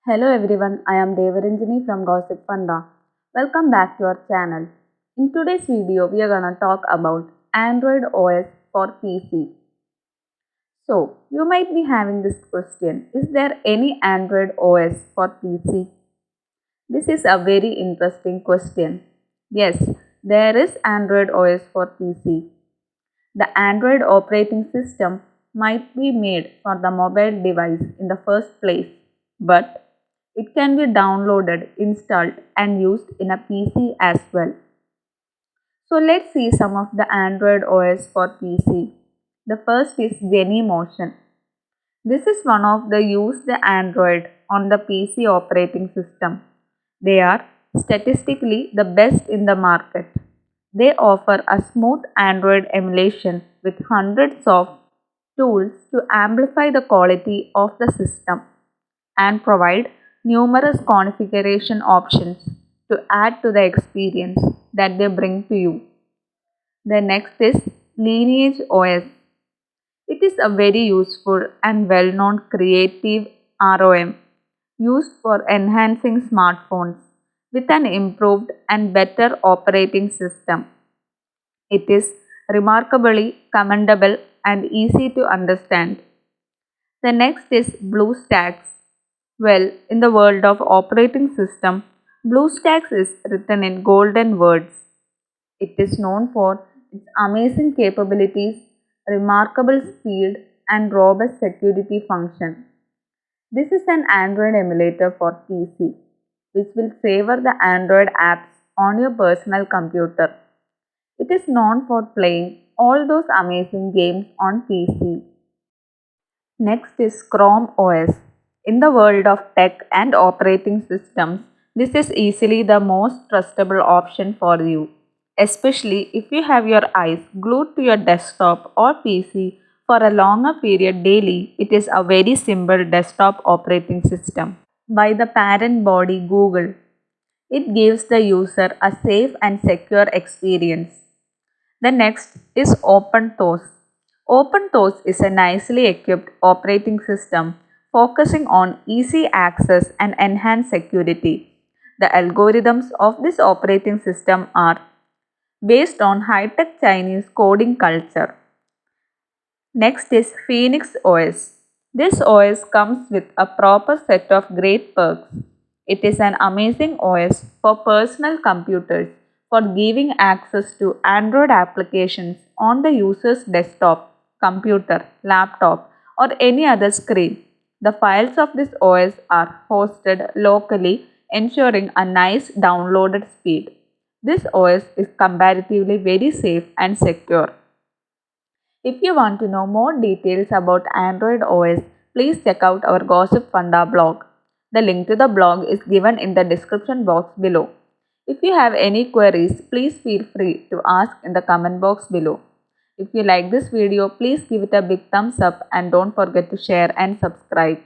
Hello everyone, I am Devaranjani from Gossip Funda. Welcome back to our channel. In today's video, we are gonna talk about Android OS for PC. So, you might be having this question, is there any Android OS for PC? This is a very interesting question. Yes, there is Android OS for PC. The Android operating system might be made for the mobile device in the first place, but it can be downloaded, installed, and used in a PC as well. So let's see some of the Android OS for PC. The first is Genymotion. This is one of the used Android on the PC operating system. They are statistically the best in the market. They offer a smooth Android emulation with hundreds of tools to amplify the quality of the system and provide numerous configuration options to add to the experience that they bring to you. The next is Lineage OS. It is a very useful and well-known creative ROM used for enhancing smartphones with an improved and better operating system. It is remarkably commendable and easy to understand. The next is Bluestacks. Well, in the world of operating system, Bluestacks is written in golden words. It is known for its amazing capabilities, remarkable speed, and robust security function. This is an Android emulator for PC, which will savor the Android apps on your personal computer. It is known for playing all those amazing games on PC. Next is Chrome OS. In the world of tech and operating systems, this is easily the most trustable option for you, especially if you have your eyes glued to your desktop or PC for a longer period daily. It is a very simple desktop operating system by the parent body Google. It gives the user a safe and secure experience. The next is thos. thos is a nicely equipped operating system focusing on easy access and enhanced security. The algorithms of this operating system are based on high-tech Chinese coding culture. Next is Phoenix OS. This OS comes with a proper set of great perks. It is an amazing OS for personal computers for giving access to Android applications on the user's desktop, computer, laptop, or any other screen. The files of this OS are hosted locally, ensuring a nice downloaded speed. This OS is comparatively very safe and secure. If you want to know more details about Android OS, please check out our Gossip Funda blog. The link to the blog is given in the description box below. If you have any queries, please feel free to ask in the comment box below. If you like this video, please give it a big thumbs up and don't forget to share and subscribe.